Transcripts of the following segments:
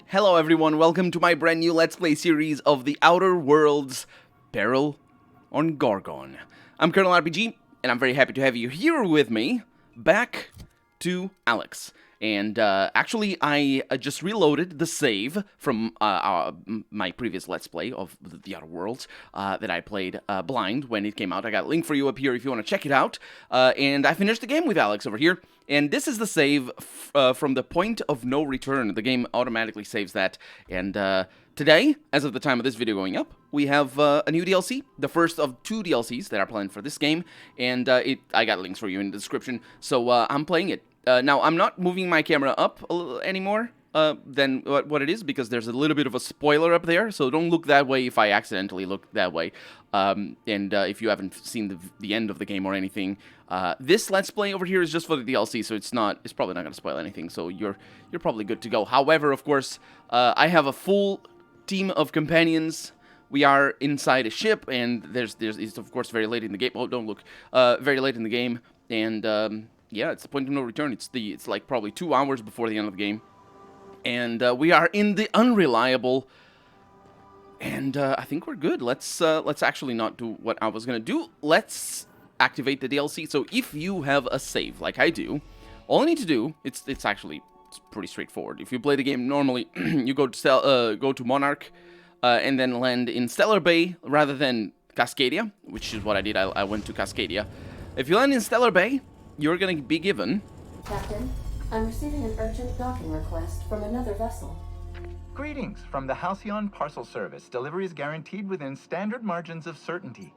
Hello everyone, welcome to my brand new Let's Play series of The Outer Worlds Peril on Gorgon. I'm Colonel RPG, and I'm very happy to have you here with me, back to Alex. And actually, I just reloaded the save from my previous Let's Play of The Outer Worlds that I played blind when it came out. I got a link for you up here if you want to check it out. And I finished the game with Alex over here. And this is the save from the point of no return. The game automatically saves that. And today, as of the time of this video going up, we have a new DLC, the first of 2 DLCs that are planned for this game. And I got links for you in the description, so I'm playing it. Now, I'm not moving my camera up anymore than what it is, because there's a little bit of a spoiler up there, so don't look that way if I accidentally look that way. If you haven't seen the end of the game or anything, this Let's Play over here is just for the DLC, so it's probably not going to spoil anything, so you're probably good to go. However, of course, I have a full team of companions. We are inside a ship, and it's of course very late in the game. Oh, don't look. Very late in the game, and yeah, it's the point of no return. It's like probably 2 hours before the end of the game, and we are in the Unreliable, and I think we're good. Let's actually not do what I was gonna do. Let's activate the DLC. So if you have a save like I do, all I need to do it's pretty straightforward. If you play the game normally, you go to Monarch, and then land in Stellar Bay rather than Cascadia, which is what I did. I went to Cascadia. If you land in Stellar Bay, you're going to be given... Captain, I'm receiving an urgent docking request from another vessel. Greetings from the Halcyon Parcel Service. Delivery is guaranteed within standard margins of certainty.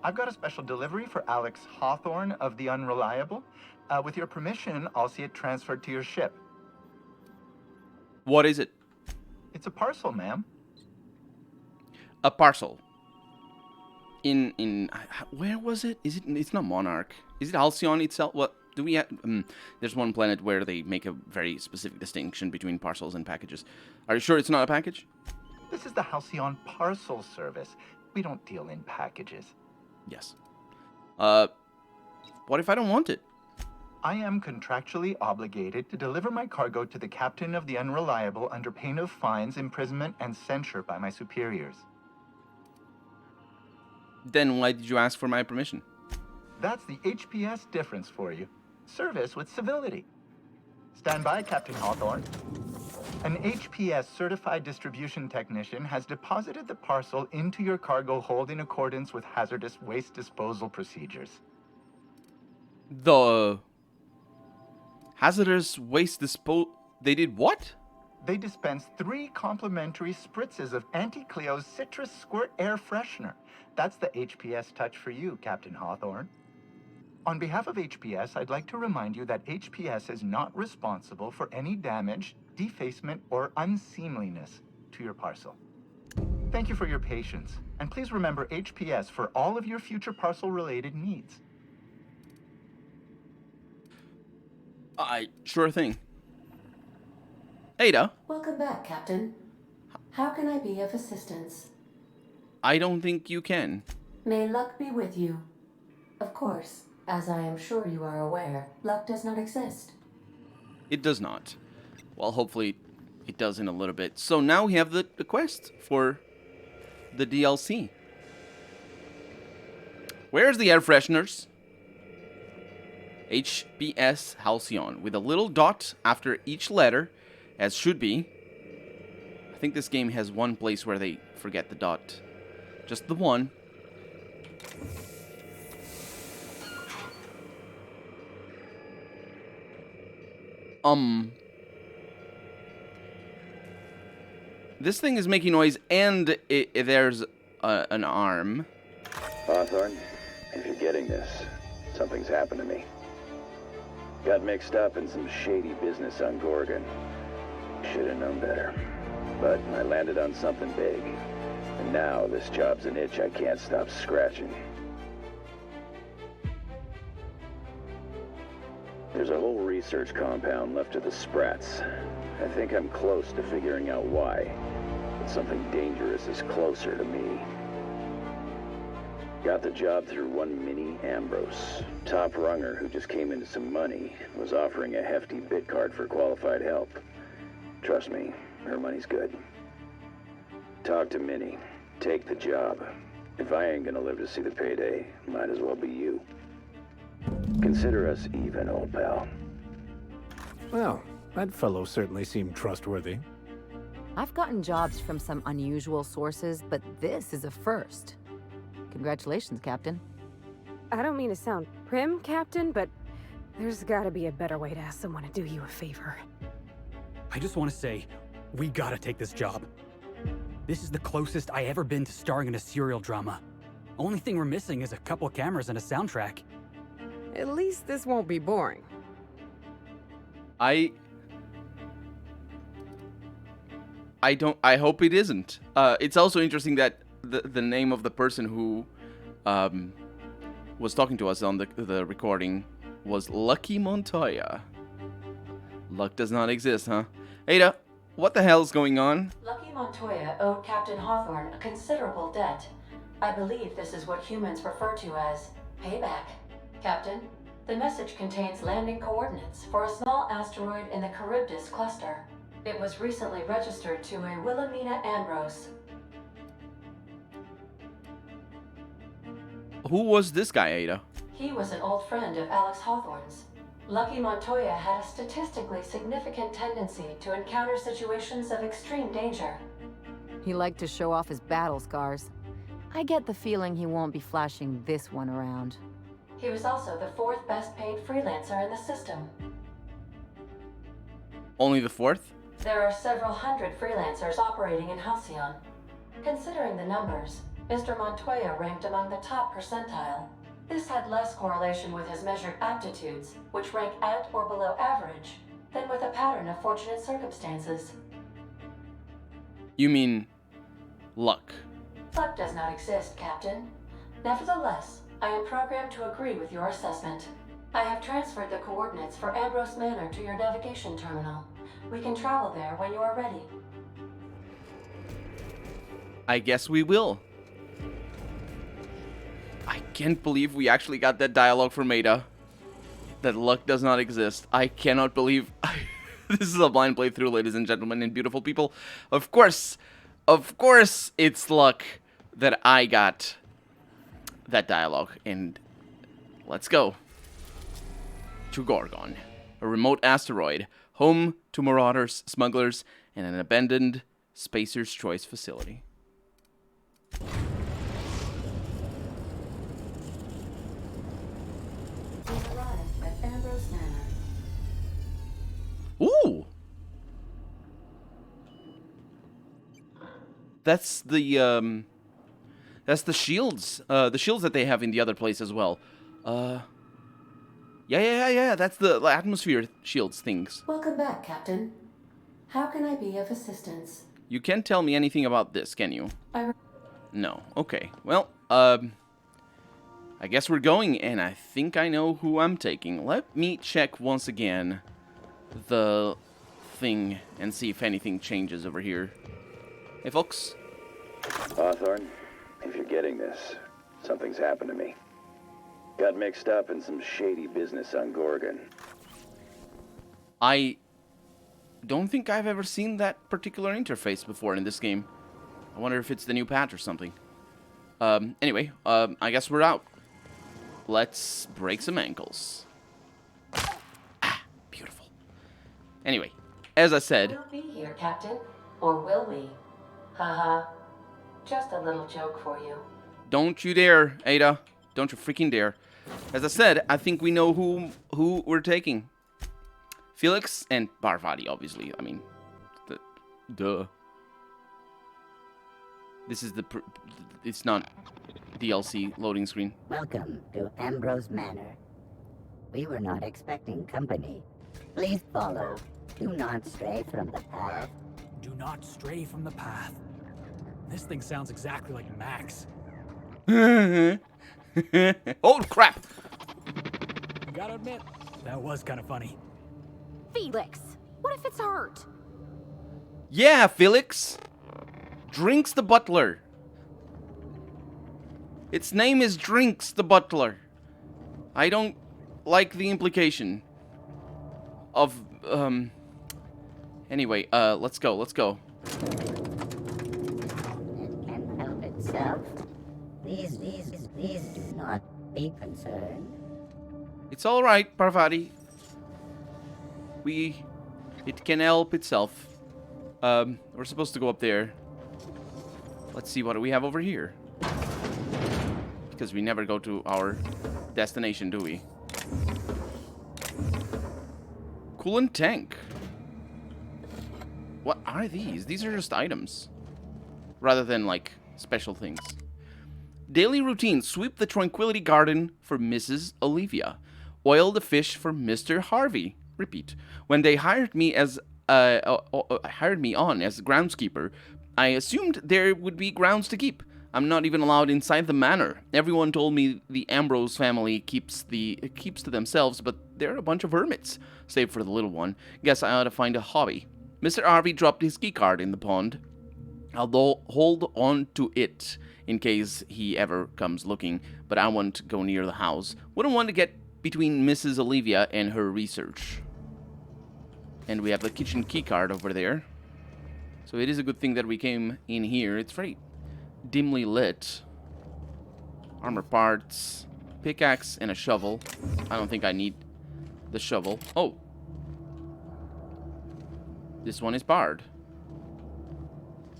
I've got a special delivery for Alex Hawthorne of the Unreliable. With your permission, I'll see it transferred to your ship. What is it? It's a parcel, ma'am. A parcel. Where was it? It's not Monarch. Is it Halcyon itself? What do we have? There's one planet where they make a very specific distinction between parcels and packages. Are you sure it's not a package? This is the Halcyon Parcel Service. We don't deal in packages. Yes. What if I don't want it? I am contractually obligated to deliver my cargo to the captain of the Unreliable under pain of fines, imprisonment, and censure by my superiors. Then why did you ask for my permission? That's the HPS difference for you. Service with civility. Stand by, Captain Hawthorne. An HPS certified distribution technician has deposited the parcel into your cargo hold in accordance with hazardous waste disposal procedures. The hazardous waste disposal... They did what? They dispensed 3 complimentary spritzes of Anti-Cleo's Citrus Squirt Air Freshener. That's the HPS touch for you, Captain Hawthorne. On behalf of HPS, I'd like to remind you that HPS is not responsible for any damage, defacement, or unseemliness to your parcel. Thank you for your patience, and please remember HPS for all of your future parcel-related needs. Sure thing. Ada? Welcome back, Captain. How can I be of assistance? I don't think you can. May luck be with you. Of course, as I am sure you are aware, luck does not exist. It does not. Well, hopefully it does in a little bit. So now we have the quest for the DLC. Where's the air fresheners? HPS Halcyon, with a little dot after each letter, as should be. I think this game has one place where they forget the dot. Just the one. This thing is making noise, and there's an arm. Hawthorne, if you're getting this, something's happened to me. Got mixed up in some shady business on Gorgon. Should have known better. But I landed on something big. And now this job's an itch I can't stop scratching. There's a whole research compound left of the Sprats. I think I'm close to figuring out why. But something dangerous is closer to me. Got the job through one Minnie Ambrose. Top runger who just came into some money, was offering a hefty bid card for qualified help. Trust me, her money's good. Talk to Minnie. Take the job. If I ain't gonna live to see the payday, might as well be you. Consider us even, old pal. Well, that fellow certainly seemed trustworthy. I've gotten jobs from some unusual sources, but this is a first. Congratulations, Captain. I don't mean to sound prim, Captain, but there's gotta be a better way to ask someone to do you a favor. I just want to say, we gotta take this job. This is the closest I ever been to starring in a serial drama. Only thing we're missing is a couple cameras and a soundtrack. At least this won't be boring. I hope it isn't. It's also interesting that the name of the person who was talking to us on the recording was Lucky Montoya. Luck does not exist, huh? Ada, what the hell's going on? Lucky Montoya owed Captain Hawthorne a considerable debt. I believe this is what humans refer to as payback. Captain, the message contains landing coordinates for a small asteroid in the Charybdis cluster. It was recently registered to a Wilhelmina Ambrose. Who was this guy, Ada? He was an old friend of Alex Hawthorne's. Lucky Montoya had a statistically significant tendency to encounter situations of extreme danger. He liked to show off his battle scars. I get the feeling he won't be flashing this one around. He was also the fourth best paid freelancer in the system. Only the fourth? There are several hundred freelancers operating in Halcyon. Considering the numbers, Mr. Montoya ranked among the top percentile. This had less correlation with his measured aptitudes, which rank at or below average, than with a pattern of fortunate circumstances. You mean luck? Luck does not exist, Captain. Nevertheless, I am programmed to agree with your assessment. I have transferred the coordinates for Ambrose Manor to your navigation terminal. We can travel there when you are ready. I guess we will. I can't believe we actually got that dialogue from Ada. That luck does not exist. I cannot believe... This is a blind playthrough, ladies and gentlemen and beautiful people. Of course it's luck that I got that dialogue. And let's go to Gorgon, a remote asteroid, home to marauders, smugglers, and an abandoned Spacer's Choice facility. We've arrived at Ambrose Manor. Ooh! That's the shields. The shields that they have in the other place as well. Yeah. That's the atmosphere shields things. Welcome back, Captain. How can I be of assistance? You can't tell me anything about this, can you? No. Okay. Well, I guess we're going, and I think I know who I'm taking. Let me check once again the thing and see if anything changes over here. Hey, folks. Hawthorne, if you're getting this, something's happened to me. Got mixed up in some shady business on Gorgon. I don't think I've ever seen that particular interface before in this game. I wonder if it's the new patch or something. Anyway, I guess we're out. Let's break some ankles. Ah, beautiful. Anyway, as I said... We'll be here, Captain. Or will we? Haha. Just a little joke for you. Don't you dare, Ada. Don't you freaking dare. As I said, I think we know who we're taking. Felix and Parvati, obviously. I mean, duh. This is it's not DLC loading screen. Welcome to Ambrose Manor. We were not expecting company. Please follow. Do not stray from the path. Do not stray from the path. This thing sounds exactly like Max. Oh, crap! You gotta admit, that was kind of funny. Felix, what if it's hurt? Yeah, Felix. Drinks the Butler. Its name is Drinks the Butler. I don't like the implication of Anyway, let's go, let's go. It can help itself. Please do not be concerned. It's all right, Parvati. It can help itself. We're supposed to go up there. Let's see what do we have over here. Because we never go to our destination, do we? Coolant tank. What are these? These are just items. Rather than, like, special things. Daily routine. Sweep the Tranquility Garden for Mrs. Olivia. Oil the fish for Mr. Harvey. Repeat. When they hired me on as groundskeeper, I assumed there would be grounds to keep. I'm not even allowed inside the manor. Everyone told me the Ambrose family keeps to themselves, but they're a bunch of hermits, save for the little one. Guess I ought to find a hobby. Mr. Harvey dropped his keycard in the pond. I'll hold on to it in case he ever comes looking, but I won't go near the house. Wouldn't want to get between Mrs. Olivia and her research. And we have the kitchen keycard over there. So it is a good thing that we came in here. It's very dimly lit. Armor parts, pickaxe, and a shovel. I don't think I need the shovel. Oh. This one is barred.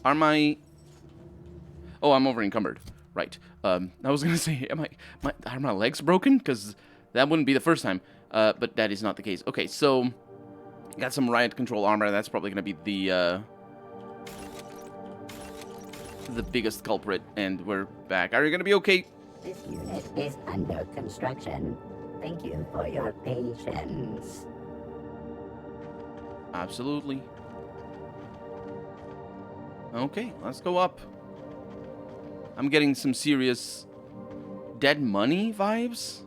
Are my... Oh, I'm over encumbered. Right. I was gonna say, are my legs broken? Because that wouldn't be the first time. But that is not the case. Okay, so got some riot control armor. That's probably gonna be the biggest culprit, and we're back. Are you gonna be okay? This unit is under construction. Thank you for your patience. Absolutely. Okay, let's go up. I'm getting some serious Dead Money vibes.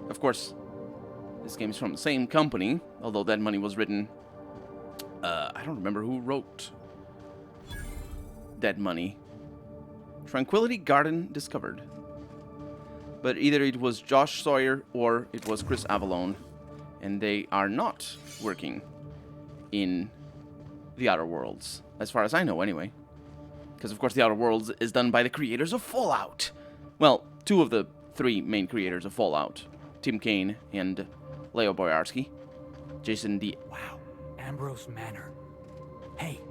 Of course, this game is from the same company, although Dead Money was written... I don't remember who wrote Dead Money. Tranquility Garden discovered. But either it was Josh Sawyer or it was Chris Avallone, and they are not working in the Outer Worlds, as far as I know anyway. Because of course the Outer Worlds is done by the creators of Fallout. Well, two of the three main creators of Fallout. Tim Kaine and Leo Boyarsky. Jason D. Wow, Ambrose Manor. Hey,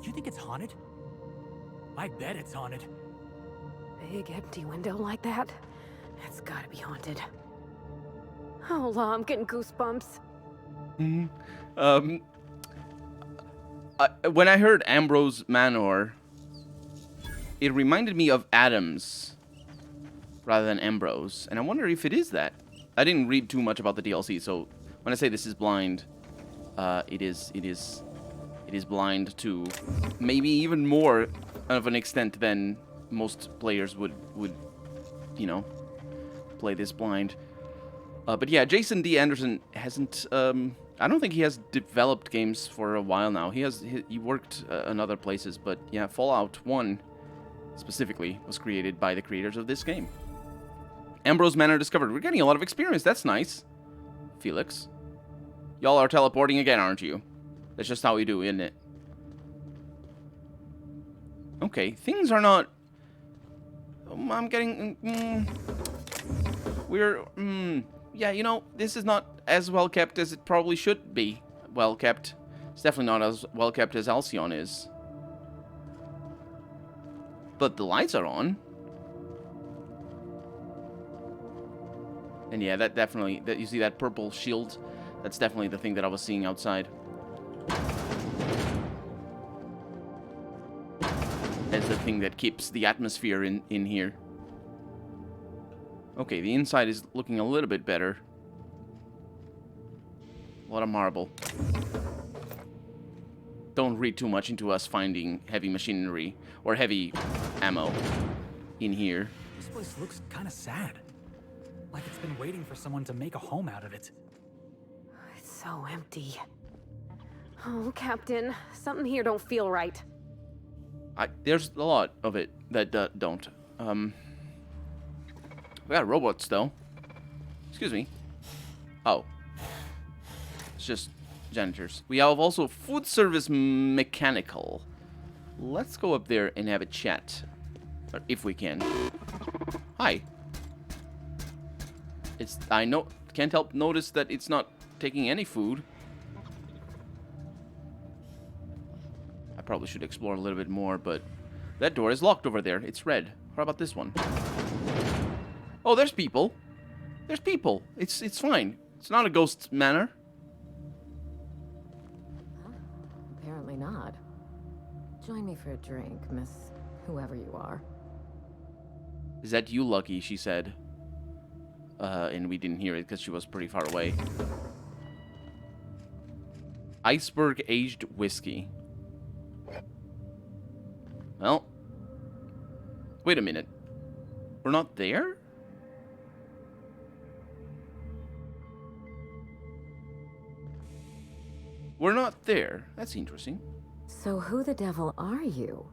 you think it's haunted? I bet it's haunted. Big empty window like that? It's gotta be haunted. Oh, la, I'm getting goosebumps. When I heard Ambrose Manor, it reminded me of Adams rather than Ambrose, and I wonder if it is that. I didn't read too much about the DLC, so when I say this is blind, it is blind to maybe even more of an extent than most players would you know, play this blind. But yeah, Jason D. Anderson hasn't. I don't think he has developed games for a while now. He worked in other places, but yeah, Fallout 1 specifically was created by the creators of this game. Ambrose Manor discovered. We're getting a lot of experience. That's nice. Felix. Y'all are teleporting again, aren't you? That's just how we do, isn't it? Okay, things are not... I'm getting... yeah, you know, this is not as well kept as it probably should be well kept. It's definitely not as well kept as Alcyon is. But the lights are on. And yeah, that definitely... you see that purple shield? That's definitely the thing that I was seeing outside. That's the thing that keeps the atmosphere in here. Okay, the inside is looking a little bit better. A lot of marble. Don't read too much into us finding heavy machinery or heavy ammo in here. This place looks kind of sad. Like it's been waiting for someone to make a home out of it. It's so empty. Oh, Captain, something here don't feel right. There's a lot of it that don't. We got robots though. Excuse me. Oh, it's just janitors. We have also food service mechanical. Let's go up there and have a chat. Or if we can. Hi. Can't help notice that it's not taking any food. I probably should explore a little bit more, but that door is locked over there. It's red. How about this one? Oh, there's people. There's people. It's fine. It's not a ghost manor. Huh? Apparently not. Join me for a drink, Miss whoever you are. Is that you, Lucky? She said. And we didn't hear it because she was pretty far away. Iceberg aged whiskey. Well. Wait a minute. We're not there? We're not there. That's interesting. So who the devil are you?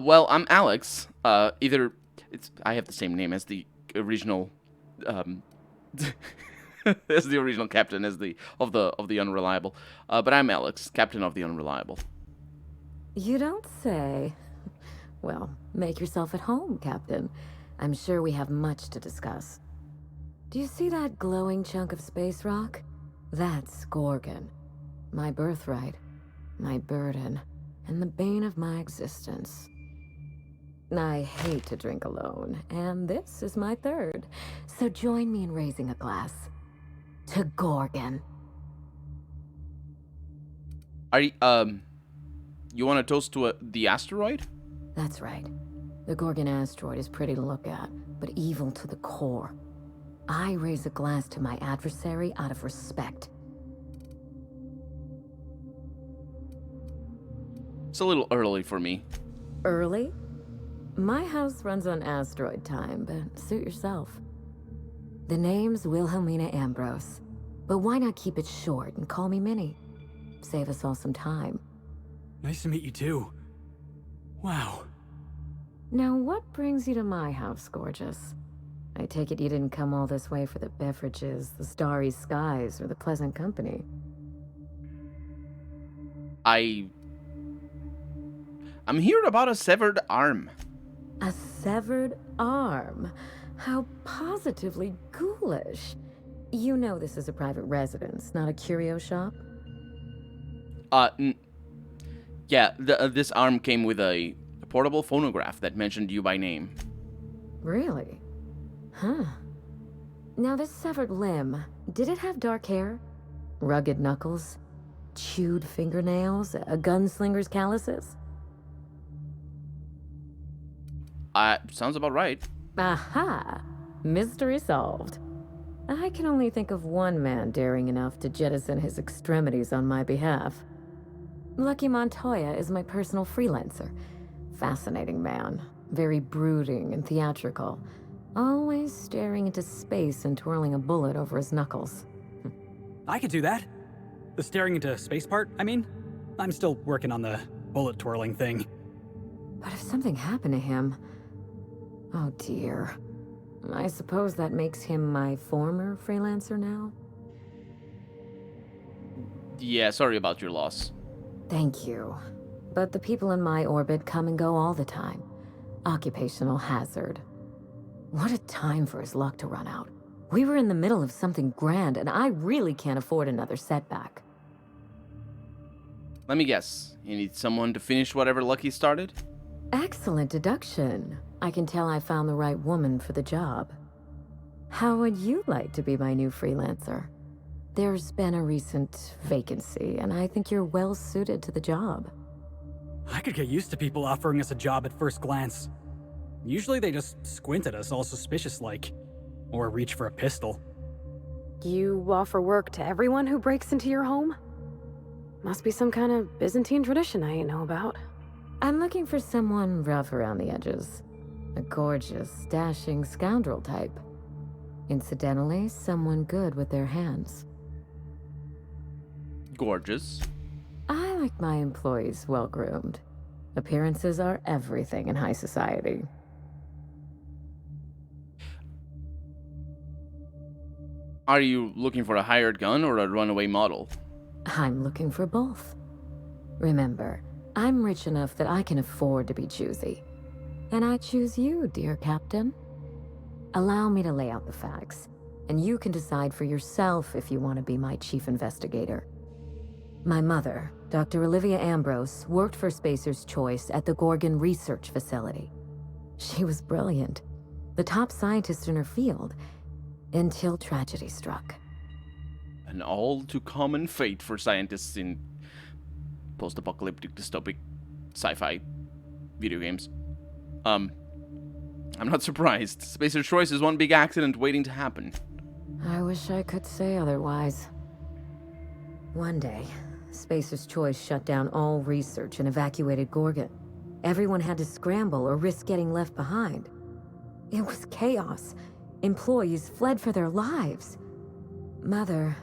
Well, I'm Alex. I have the same name as the original, as the original captain, of the Unreliable. But I'm Alex, captain of the Unreliable. You don't say. Well, make yourself at home, Captain. I'm sure we have much to discuss. Do you see that glowing chunk of space rock? That's Gorgon. My birthright, my burden, and the bane of my existence. I hate to drink alone, and this is my third. So join me in raising a glass to Gorgon. You want to toast to the asteroid? That's right. The Gorgon asteroid is pretty to look at, but evil to the core. I raise a glass to my adversary out of respect. It's a little early for me. Early? My house runs on asteroid time, but suit yourself. The name's Wilhelmina Ambrose, but why not keep it short and call me Minnie? Save us all some time. Nice to meet you too. Wow. Now, what brings you to my house, gorgeous? I take it you didn't come all this way for the beverages, the starry skies, or the pleasant company. I'm here about a severed arm. A severed arm? How positively ghoulish. You know this is a private residence, not a curio shop? Yeah, this arm came with a portable phonograph that mentioned you by name. Really? Huh. Now this severed limb, did it have dark hair? Rugged knuckles? Chewed fingernails? A gunslinger's calluses? Sounds about right. Aha! Mystery solved. I can only think of one man daring enough to jettison his extremities on my behalf. Lucky Montoya is my personal freelancer. Fascinating man. Very brooding and theatrical. Always staring into space and twirling a bullet over his knuckles. I could do that. The staring into space part, I mean. I'm still working on the bullet twirling thing. But if something happened to him... Oh dear. I suppose that makes him my former freelancer now? Yeah, sorry about your loss. Thank you. But the people in my orbit come and go all the time. Occupational hazard. What a time for his luck to run out. We were in the middle of something grand, and I really can't afford another setback. Let me guess. You need someone to finish whatever Lucky started? Excellent deduction. I can tell I found the right woman for the job. How would you like to be my new freelancer? There's been a recent vacancy, and I think you're well suited to the job. I could get used to people offering us a job at first glance. Usually they just squint at us all suspicious-like. Or reach for a pistol. You offer work to everyone who breaks into your home? Must be some kind of Byzantine tradition I ain't know about. I'm looking for someone rough around the edges. A gorgeous, dashing scoundrel type. Incidentally, someone good with their hands. Gorgeous. I like my employees well-groomed. Appearances are everything in high society. Are you looking for a hired gun or a runaway model? I'm looking for both. Remember, I'm rich enough that I can afford to be choosy. And I choose you, dear Captain. Allow me to lay out the facts, and you can decide for yourself if you want to be my chief investigator. My mother, Dr. Olivia Ambrose, worked for Spacer's Choice at the Gorgon Research Facility. She was brilliant, the top scientist in her field, until tragedy struck. An all-too-common fate for scientists in post-apocalyptic dystopic sci-fi video games. I'm not surprised. Spacer's Choice is one big accident waiting to happen. I wish I could say otherwise. One day, Spacer's Choice shut down all research and evacuated Gorgon. Everyone had to scramble or risk getting left behind. It was chaos. Employees fled for their lives. Mother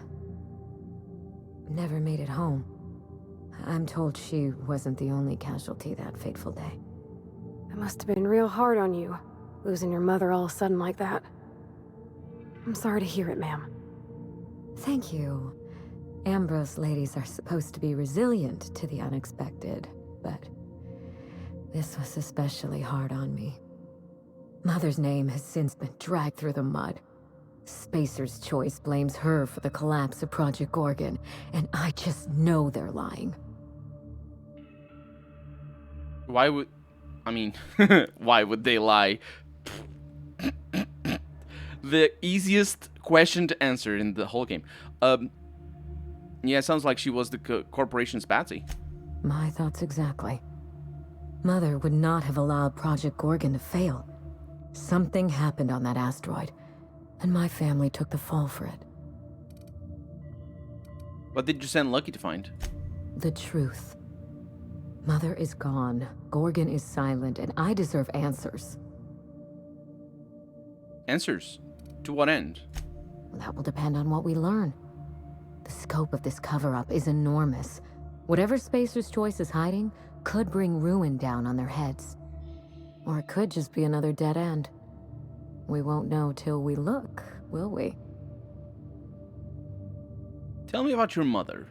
never made it home. I'm told she wasn't the only casualty that fateful day. It must have been real hard on you, losing your mother all of a sudden like that. I'm sorry to hear it, ma'am. Thank you. Ambrose ladies are supposed to be resilient to the unexpected, but this was especially hard on me. Mother's name has since been dragged through the mud. Spacer's Choice blames her for the collapse of Project Gorgon, and I just know they're lying. Why would... I mean, why would they lie? The easiest question to answer in the whole game. Yeah, it sounds like she was the corporation's patsy. My thoughts exactly. Mother would not have allowed Project Gorgon to fail. Something happened on that asteroid, and my family took the fall for it. What did you send Lucky to find? The truth. Mother is gone, Gorgon is silent, and I deserve answers. Answers? To what end? That will depend on what we learn. The scope of this cover-up is enormous. Whatever Spacer's Choice is hiding could bring ruin down on their heads. Or it could just be another dead end. We won't know till we look, will we? Tell me about your mother.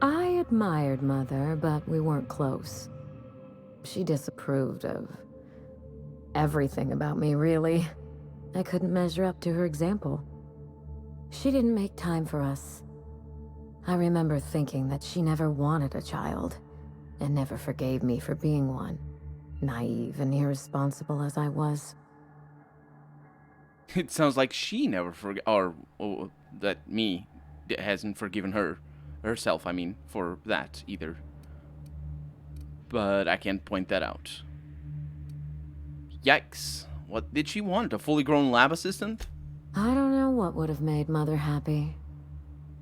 I admired Mother, but we weren't close. She disapproved of everything about me, really. I couldn't measure up to her example. She didn't make time for us. I remember thinking that she never wanted a child, and never forgave me for being one, naive and irresponsible as I was. It sounds like she never forgot, or that me hasn't forgiven herself, I mean, for that either. But I can't point that out. Yikes. What did she want? A fully grown lab assistant? I don't know what would have made Mother happy.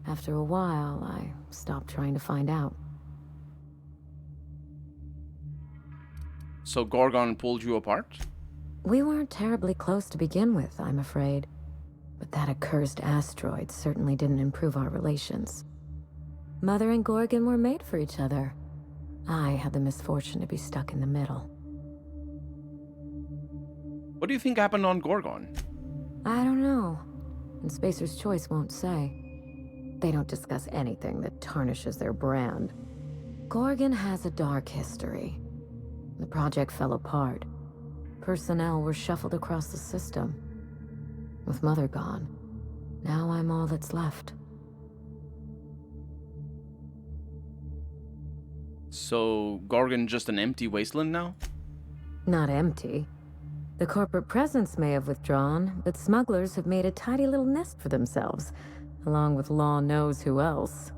After a while, I stopped trying to find out. So Gorgon pulled you apart? We weren't terribly close to begin with, I'm afraid. But that accursed asteroid certainly didn't improve our relations. Mother and Gorgon were made for each other. I had the misfortune to be stuck in the middle. What do you think happened on Gorgon? I don't know. And Spacer's Choice won't say. They don't discuss anything that tarnishes their brand. Gorgon has a dark history. The project fell apart. Personnel were shuffled across the system. With Mother gone, now I'm all that's left. So Gorgon just an empty wasteland now? Not empty. The corporate presence may have withdrawn, but smugglers have made a tidy little nest for themselves, along with law knows who else.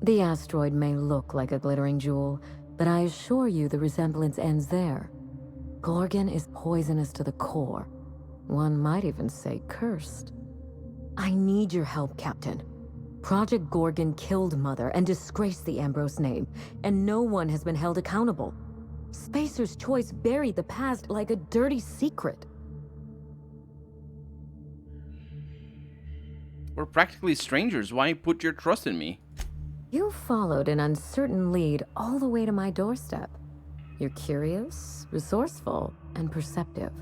The asteroid may look like a glittering jewel, but I assure you the resemblance ends there. Gorgon is poisonous to the core. One might even say cursed. I need your help, Captain. Project Gorgon killed Mother and disgraced the Ambrose name, and no one has been held accountable. Spacer's Choice buried the past like a dirty secret. We're practically strangers. Why put your trust in me? You followed an uncertain lead all the way to my doorstep. You're curious, resourceful, and perceptive.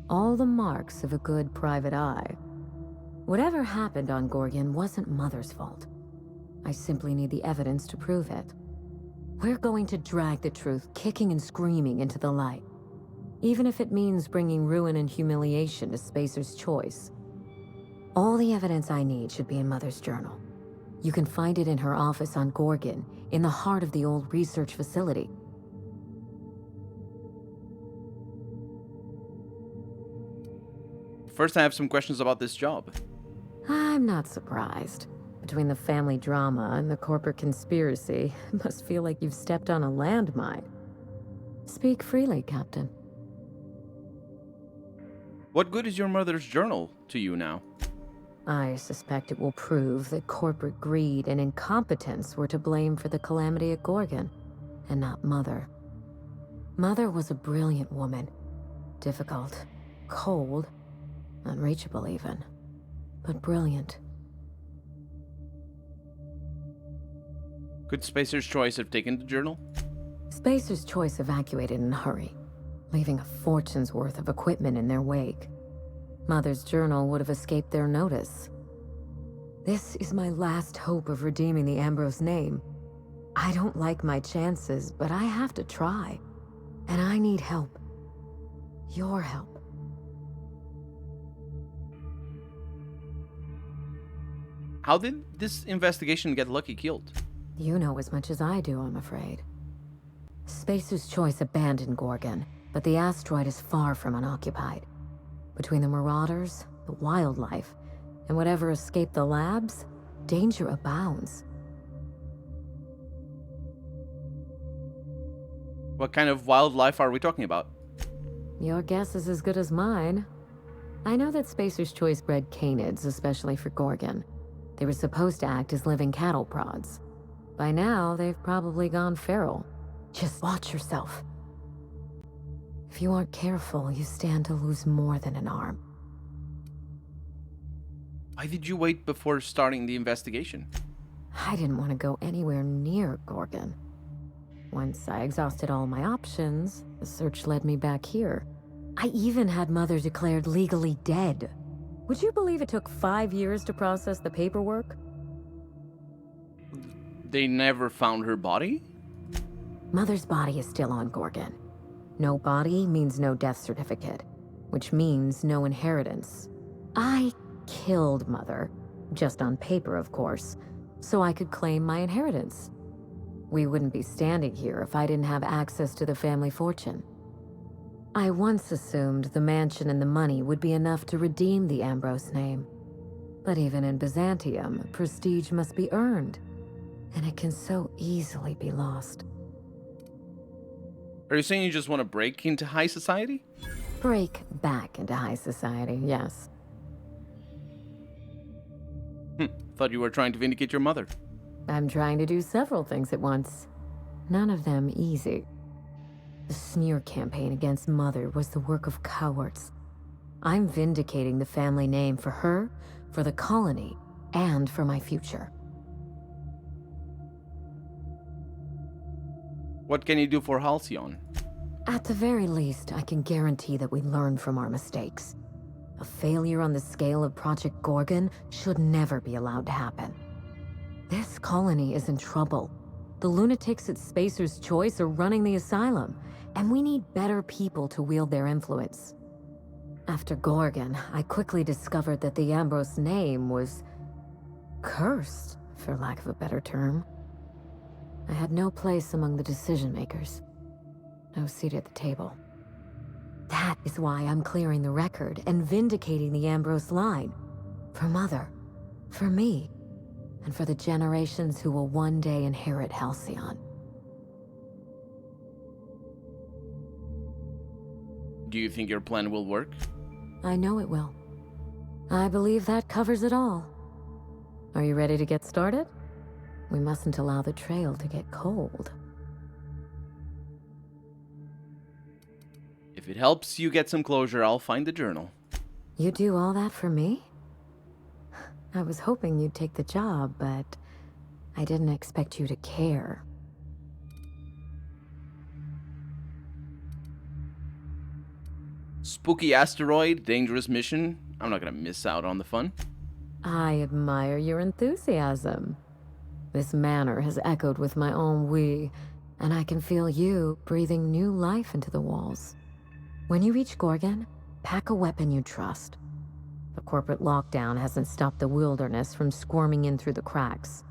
All the marks of a good private eye. Whatever happened on Gorgon wasn't Mother's fault. I simply need the evidence to prove it. We're going to drag the truth kicking and screaming into the light. Even if it means bringing ruin and humiliation to Spacer's Choice. All the evidence I need should be in Mother's journal. You can find it in her office on Gorgon, in the heart of the old research facility. First, I have some questions about this job. I'm not surprised. Between the family drama and the corporate conspiracy, it must feel like you've stepped on a landmine. Speak freely, Captain. What good is your mother's journal to you now? I suspect it will prove that corporate greed and incompetence were to blame for the calamity at Gorgon, and not Mother. Mother was a brilliant woman. Difficult, cold, unreachable even, but brilliant. Could Spacer's Choice have taken the journal? Spacer's Choice evacuated in a hurry, leaving a fortune's worth of equipment in their wake. Mother's journal would have escaped their notice. This is my last hope of redeeming the Ambrose name. I don't like my chances, but I have to try. And I need help. Your help. How did this investigation get Lucky killed? You know as much as I do, I'm afraid. Spacer's Choice abandoned Gorgon, but the asteroid is far from unoccupied. Between the marauders, the wildlife, and whatever escaped the labs, danger abounds. What kind of wildlife are we talking about? Your guess is as good as mine. I know that Spacer's Choice bred canids, especially for Gorgon. They were supposed to act as living cattle prods. By now, they've probably gone feral. Just watch yourself. If you aren't careful, you stand to lose more than an arm. Why did you wait before starting the investigation? I didn't want to go anywhere near Gorgon. Once I exhausted all my options, the search led me back here. I even had Mother declared legally dead. Would you believe it took 5 years to process the paperwork? They never found her body? Mother's body is still on Gorgon. No body means no death certificate, which means no inheritance. I killed Mother, just on paper, of course, so I could claim my inheritance. We wouldn't be standing here if I didn't have access to the family fortune. I once assumed the mansion and the money would be enough to redeem the Ambrose name. But even in Byzantium, prestige must be earned, and it can so easily be lost. Are you saying you just want to break into high society? Break back into high society, yes. Thought you were trying to vindicate your mother. I'm trying to do several things at once. None of them easy. The smear campaign against Mother was the work of cowards. I'm vindicating the family name for her, for the colony, and for my future. What can you do for Halcyon? At the very least, I can guarantee that we learn from our mistakes. A failure on the scale of Project Gorgon should never be allowed to happen. This colony is in trouble. The lunatics at Spacer's Choice are running the asylum, and we need better people to wield their influence. After Gorgon, I quickly discovered that the Ambrose name was cursed, for lack of a better term. I had no place among the decision makers. No seat at the table. That is why I'm clearing the record and vindicating the Ambrose line. For Mother, for me, and for the generations who will one day inherit Halcyon. Do you think your plan will work? I know it will. I believe that covers it all. Are you ready to get started? We mustn't allow the trail to get cold. If it helps you get some closure, I'll find the journal. You do all that for me? I was hoping you'd take the job, but I didn't expect you to care. Spooky asteroid, dangerous mission. I'm not gonna miss out on the fun. I admire your enthusiasm. This manor has echoed with my ennui, and I can feel you breathing new life into the walls. When you reach Gorgon, pack a weapon you trust. The corporate lockdown hasn't stopped the wilderness from squirming in through the cracks.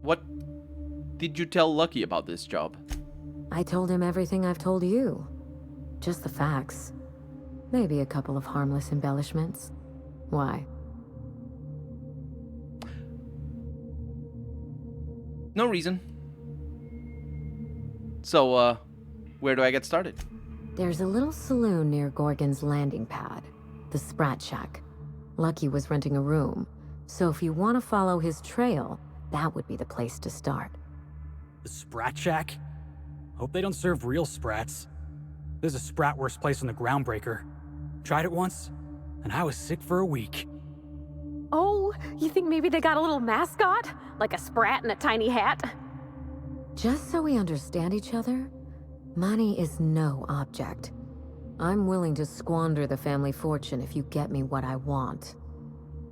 What did you tell Lucky about this job? I told him everything I've told you. Just the facts. Maybe a couple of harmless embellishments. Why? No reason. So, where do I get started? There's a little saloon near Gorgon's landing pad, the Sprat Shack. Lucky was renting a room, so if you want to follow his trail, that would be the place to start. The Sprat Shack? Hope they don't serve real sprats. There's a sprat worst place on the Groundbreaker. Tried it once, and I was sick for a week. Oh, you think maybe they got a little mascot? Like a sprat in a tiny hat? Just so we understand each other, money is no object. I'm willing to squander the family fortune if you get me what I want.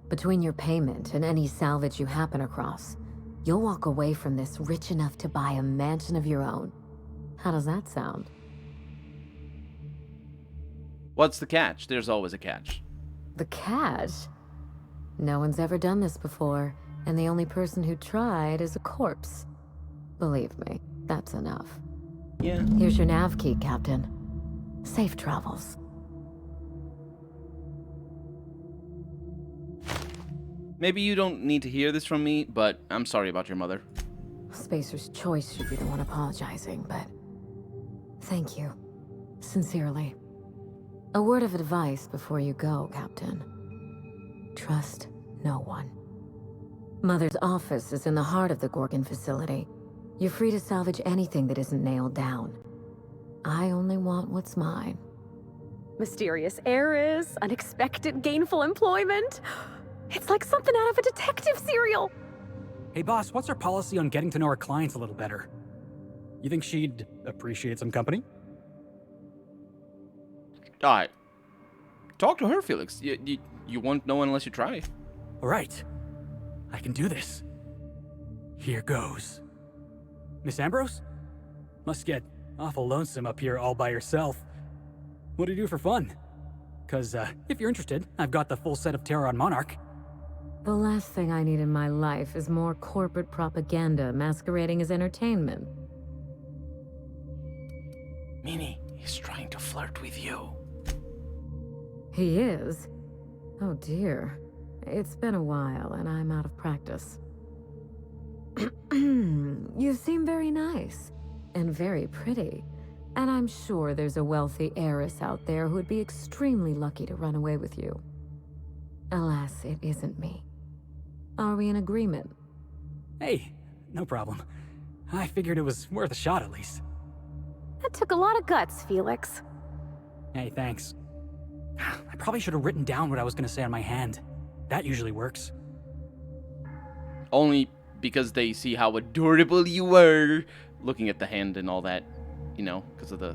Between your payment and any salvage you happen across, you'll walk away from this rich enough to buy a mansion of your own. How does that sound? What's the catch? There's always a catch. The catch? No one's ever done this before, and the only person who tried is a corpse. Believe me, that's enough. Yeah. Here's your nav key, Captain. Safe travels. Maybe you don't need to hear this from me, but I'm sorry about your mother. Spacer's Choice should be the one apologizing, but thank you. Sincerely. A word of advice before you go, Captain. Trust no one. Mother's office is in the heart of the Gorgon facility. You're free to salvage anything that isn't nailed down. I only want what's mine. Mysterious heiress, unexpected gainful employment. It's like something out of a detective serial. Hey boss, what's our policy on getting to know our clients a little better? You think she'd appreciate some company? Alright. Talk to her, Felix. You won't know unless you try. Alright. I can do this. Here goes. Miss Ambrose? Must get awful lonesome up here all by yourself. What do you do for fun? 'Cause, if you're interested, I've got the full set of Terror on Monarch. The last thing I need in my life is more corporate propaganda masquerading as entertainment. Minnie, he's trying to flirt with you. He is? Oh dear. It's been a while and I'm out of practice. You seem very nice and very pretty. And I'm sure there's a wealthy heiress out there who would be extremely lucky to run away with you. Alas, it isn't me. Are we in agreement? Hey, no problem. I figured it was worth a shot at least. That took a lot of guts, Felix. Hey, thanks. I probably should have written down what I was gonna say on my hand. That usually works. Only because they see how adorable you were. Looking at the hand and all that, you know, because of the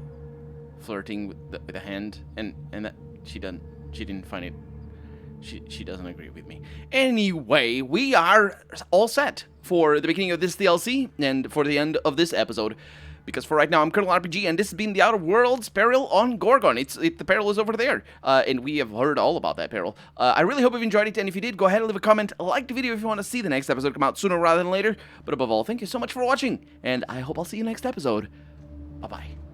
flirting with the hand. And that she didn't find it. She doesn't agree with me. Anyway, we are all set for the beginning of this DLC and for the end of this episode. Because for right now, I'm Colonel RPG, and this has been the Outer Worlds Peril on Gorgon. The Peril is over there, and we have heard all about that Peril. I really hope you've enjoyed it, and if you did, go ahead and leave a comment, like the video if you want to see the next episode come out sooner rather than later. But above all, thank you so much for watching, and I hope I'll see you next episode. Bye-bye.